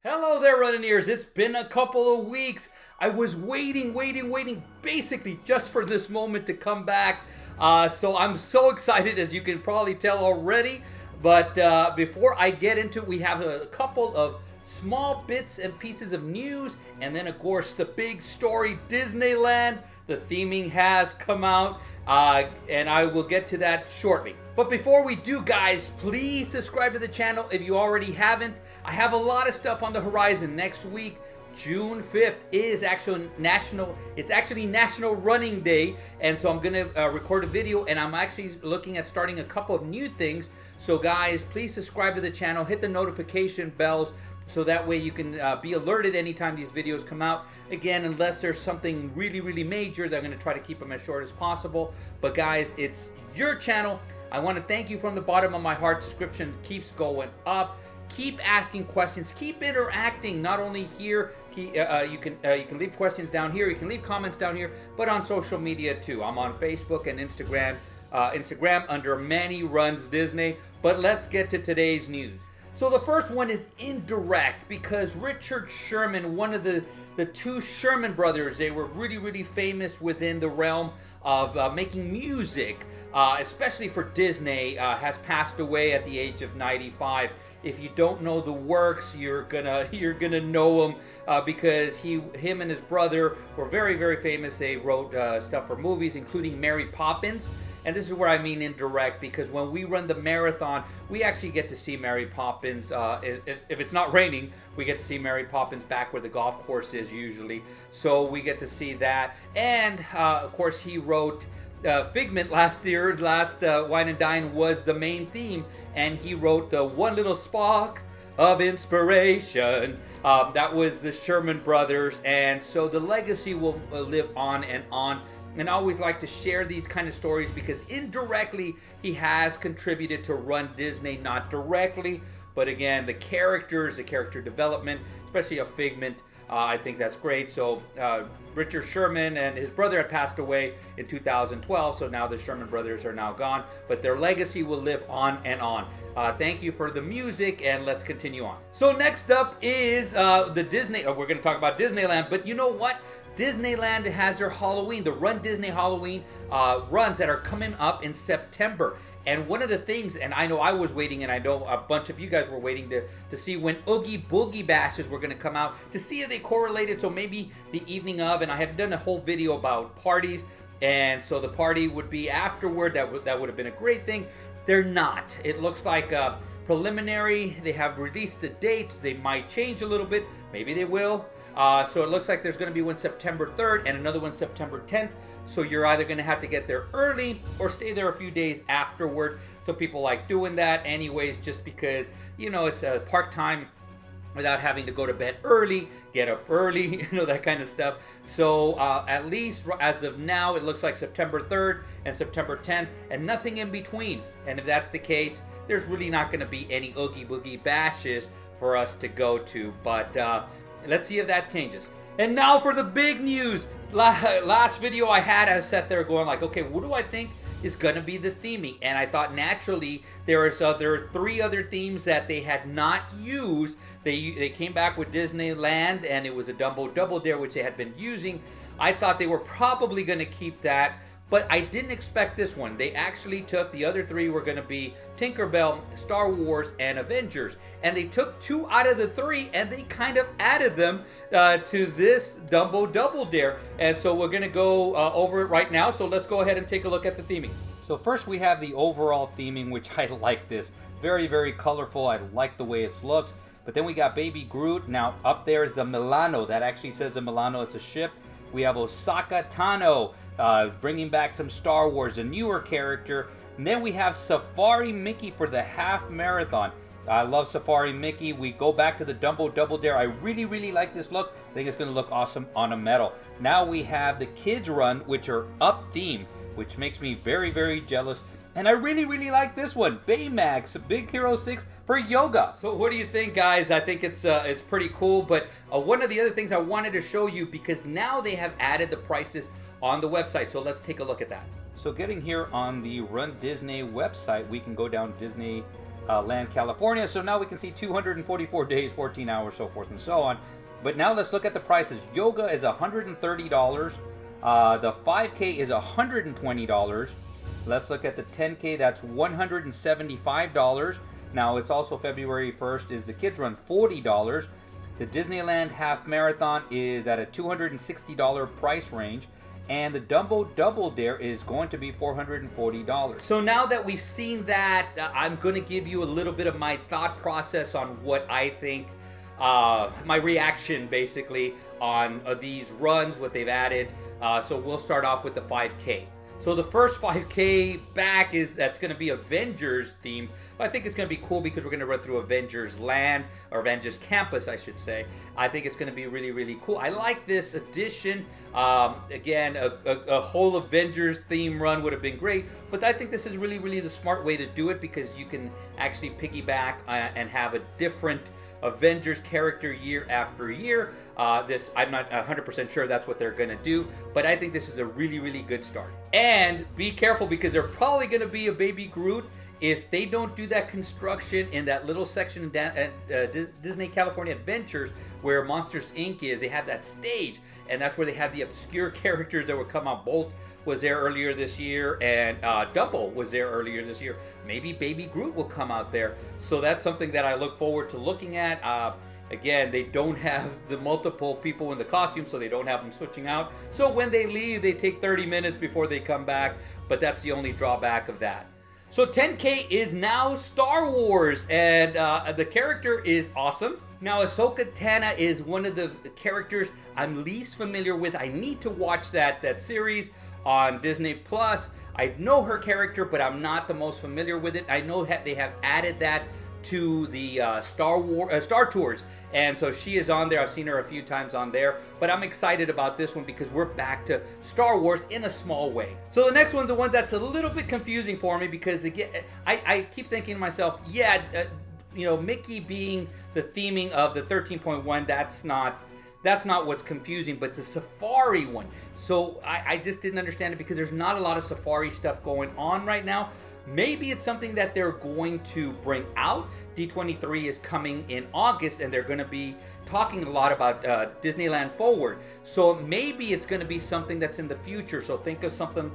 Hello there, Runnineers. It's been a couple of weeks. I was waiting, basically just for this moment to come back. So I'm so excited, as you can probably tell already. But before I get into it, we have a couple of small bits and pieces of news. And then, of course, the big story, Disneyland. The theming has come out. And I will get to that shortly. But before we do, guys, please subscribe to the channel if you already haven't. I have a lot of stuff on the horizon. Next week, June 5th, is actually National Running Day. And so I'm going to record a video, and I'm actually looking at starting a couple of new things. So guys, please subscribe to the channel, hit the notification bells, so that way you can be alerted anytime these videos come out. Again, unless there's something really major, they're going to try to keep them as short as possible. But guys, it's your channel. I want to thank you from the bottom of my heart. Subscription keeps going up. Keep asking questions. Keep interacting. Not only here, you can leave questions down here. You can leave comments down here, but on social media too. I'm on Facebook and Instagram. Instagram under Manny Runs Disney. But let's get to today's news. So the first one is indirect, because Richard Sherman, one of the two Sherman brothers, they were really famous within the realm of making music, especially for Disney, has passed away at the age of 95. If you don't know the works, you're gonna know him because him and his brother were very famous. They wrote stuff for movies, including Mary Poppins. And this is where I mean indirect, because when we run the marathon, we actually get to see Mary Poppins. If it's not raining, we get to see Mary Poppins back where the golf course is usually. So we get to see that. And of course, he wrote Figment last year. Wine and Dine was the main theme. And he wrote the One Little Spark of Inspiration. That was the Sherman Brothers. And so the legacy will live on and on. And I always like to share these kind of stories because indirectly he has contributed to Run Disney, not directly. But again, the characters, the character development, especially a Figment, I think that's great. So Richard Sherman and his brother had passed away in 2012. So now the Sherman brothers are now gone. But their legacy will live on and on. Thank you for the music, and let's continue on. So next up is the Disney. We're going to talk about Disneyland. But you know what? Disneyland has their Halloween, the Run Disney Halloween runs that are coming up in September. And one of the things, and I know I was waiting, and I know a bunch of you guys were waiting to see when Oogie Boogie Bashes were going to come out, to see if they correlated. So maybe the evening of, and I had done a whole video about parties, and so the party would be afterward. That would have been a great thing. They're not. It looks like preliminary. They have released the dates. They might change a little bit. Maybe they will. So it looks like there's going to be one September 3rd and another one September 10th. So you're either going to have to get there early or stay there a few days afterward. So people like doing that anyways, just because, you know, it's a park time without having to go to bed early, get up early, you know, that kind of stuff. So at least as of now, it looks like September 3rd and September 10th and nothing in between. And if that's the case, there's really not going to be any Oogie Boogie Bashes for us to go to. But let's see if that changes. And now for the big news. Last video I sat there going like, okay, what do I think is going to be the theming? And I thought naturally there are three other themes that they had not used. They came back with Disneyland, and it was a Dumbo Double Dare, which they had been using. I thought they were probably going to keep that. But I didn't expect this one. They actually took, the other three were going to be Tinkerbell, Star Wars, and Avengers. And they took two out of the three, and they kind of added them to this Dumbo Double Dare. And so we're going to go over it right now. So let's go ahead and take a look at the theming. So first we have the overall theming, which I like this. Very colorful. I like the way it looks. But then we got Baby Groot. Now up there is the Milano. That actually says the Milano. It's a ship. We have Osaka Tano. Bringing back some Star Wars, a newer character. And then we have Safari Mickey for the half marathon. I love Safari Mickey. We go back to the Dumbo Double Dare. I really like this look. I think it's going to look awesome on a medal. Now we have the Kids Run, which are up theme, which makes me very jealous. And I really like this one, Baymax Big Hero 6 for yoga. So what do you think, guys? I think it's pretty cool. But one of the other things I wanted to show you, because now they have added the prices on the website. So let's take a look at that. So getting here on the Run Disney website, we can go down Disney Land, California. So now we can see 244 days, 14 hours, so forth and so on. But now let's look at the prices. Yoga is $130. The 5K is $120. Let's look at the 10K. That's $175. Now it's also February 1st is the kids run, $40. The Disneyland half marathon is at a $260 price range. And the Dumbo Double Dare is going to be $440. So now that we've seen that, I'm going to give you a little bit of my thought process on what I think, my reaction basically on these runs, what they've added. So we'll start off with the 5K. So the first 5K back that's going to be Avengers themed. But I think it's going to be cool because we're going to run through Avengers Land, or Avengers Campus, I should say. I think it's going to be really, really cool. I like this addition. Again, a whole Avengers theme run would have been great. But I think this is really, really the smart way to do it because you can actually piggyback and have a different Avengers character year after year. I'm not 100% sure that's what they're going to do, but I think this is a really, really good start. And be careful because they're probably going to be a baby Groot if they don't do that construction in that little section in Disney California Adventures where Monsters Inc. is. They have that stage, and that's where they have the obscure characters that would come out. Bolt was there earlier this year, and Dumbo was there earlier this year. Maybe Baby Groot will come out there. So that's something that I look forward to looking at. Again, they don't have the multiple people in the costume, so they don't have them switching out. So when they leave, they take 30 minutes before they come back, but that's the only drawback of that. So 10K is now Star Wars, and the character is awesome. Now, Ahsoka Tano is one of the characters I'm least familiar with. I need to watch that series on Disney Plus. I know her character, but I'm not the most familiar with it. I know that they have added that to the Star Tours, and so she is on there. I've seen her a few times on there, but I'm excited about this one because we're back to Star Wars in a small way. So the next one's the one that's a little bit confusing for me because again, I keep thinking to myself, Mickey being the theming of the 13.1, that's not what's confusing, but the safari one. So I just didn't understand it because there's not a lot of safari stuff going on right now. Maybe it's something that they're going to bring out. D23 is coming in August, and they're going to be talking a lot about Disneyland Forward. So maybe it's going to be something that's in the future. So think of something,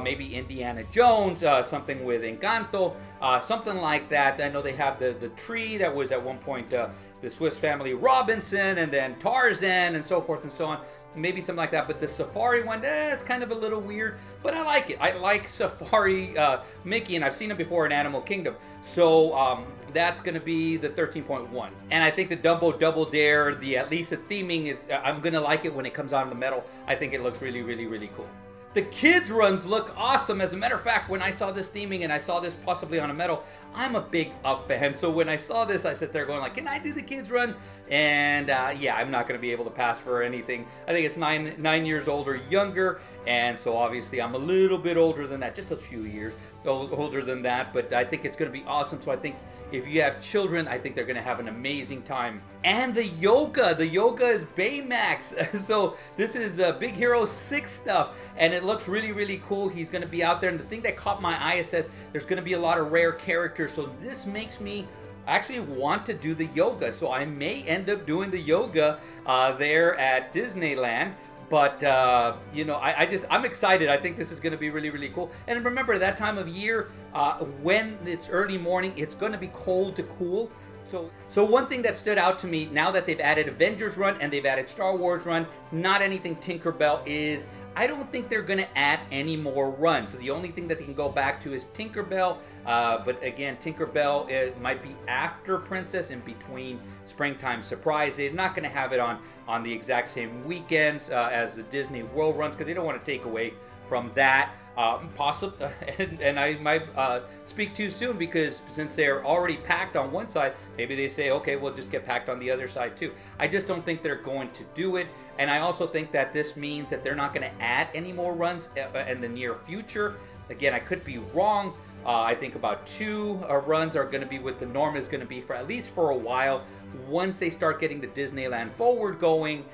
maybe Indiana Jones, something with Encanto, something like that. I know they have the tree that was at one point the Swiss Family Robinson, and then Tarzan, and so forth and so on. Maybe something like that, but the safari one, it's kind of a little weird, but I like it. I like Safari Mickey, and I've seen it before in Animal Kingdom. So that's going to be the 13.1. And I think the Dumbo Double Dare, at least the theming, is I'm going to like it when it comes out of the metal. I think it looks really, really, really cool. The kids runs look awesome. As a matter of fact, when I saw this theming and I saw this possibly on a metal, I'm a big Up fan. So when I saw this, I sat there going like, can I do the kids run? And I'm not going to be able to pass for anything. I think it's 9 years old or younger. And so obviously I'm a little bit older than that, just a few years older than that. But I think it's going to be awesome. So I think if you have children, I think they're going to have an amazing time. And the yoga is Baymax. So this is Big Hero 6 stuff. And it looks really, really cool. He's going to be out there. And the thing that caught my eye, it says there's going to be a lot of rare characters. So this makes me actually want to do the yoga. So I may end up doing the yoga there at Disneyland. But, I'm excited. I think this is going to be really, really cool. And remember, that time of year, when it's early morning, it's going to be cold to cool. So one thing that stood out to me, now that they've added Avengers Run and they've added Star Wars Run, not anything Tinkerbell, is I don't think they're going to add any more runs. So the only thing that they can go back to is Tinkerbell. But again, Tinkerbell, it might be after Princess, in between Springtime Surprise. They're not going to have it on the exact same weekends as the Disney World runs because they don't want to take away from that. And I might speak too soon because since they're already packed on one side, maybe they say, okay, we'll just get packed on the other side too. I just don't think they're going to do it. And I also think that this means that they're not going to add any more runs in the near future. Again, I could be wrong. I think about 2 runs are going to be what the norm is going to be for at least for a while. Once they start getting the Disneyland Forward going,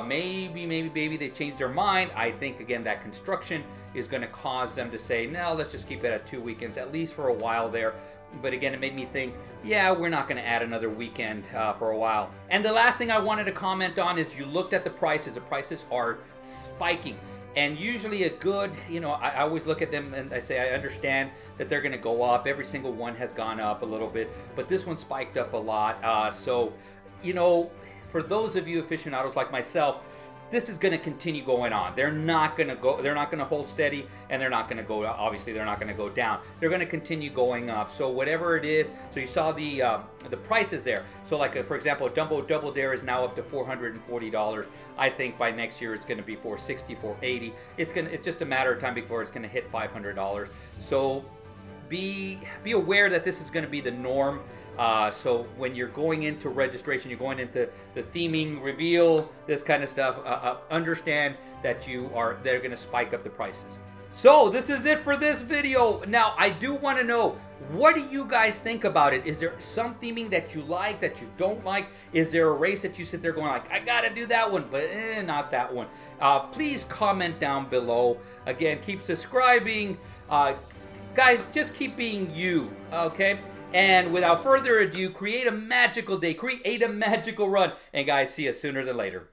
maybe they change their mind. I think, again, that construction is going to cause them to say, no, let's just keep it at 2 weekends, at least for a while there. But again, it made me think, yeah, we're not going to add another weekend for a while. And the last thing I wanted to comment on is you looked at the prices. The prices are spiking. And usually a good, I always look at them and I say, I understand that they're going to go up. Every single one has gone up a little bit, but this one spiked up a lot. So, for those of you aficionados like myself, this is going to continue going on. They're not going to hold steady, and they're not going to go, obviously they're not going to go down. They're going to continue going up. So whatever it is, so you saw the prices there. So like, for example, a Double Dare is now up to $440. I think by next year it's going to be $460, $480. It's just a matter of time before it's going to hit $500. So be aware that this is going to be the norm. So when you're going into registration, you're going into the theming, reveal, this kind of stuff, understand that they're going to spike up the prices. So this is it for this video. Now, I do want to know, what do you guys think about it? Is there some theming that you like, that you don't like? Is there a race that you sit there going like, I got to do that one, but not that one? Please comment down below. Again, keep subscribing. Guys, just keep being you, okay? And without further ado, create a magical day, create a magical run. And guys, see you sooner than later.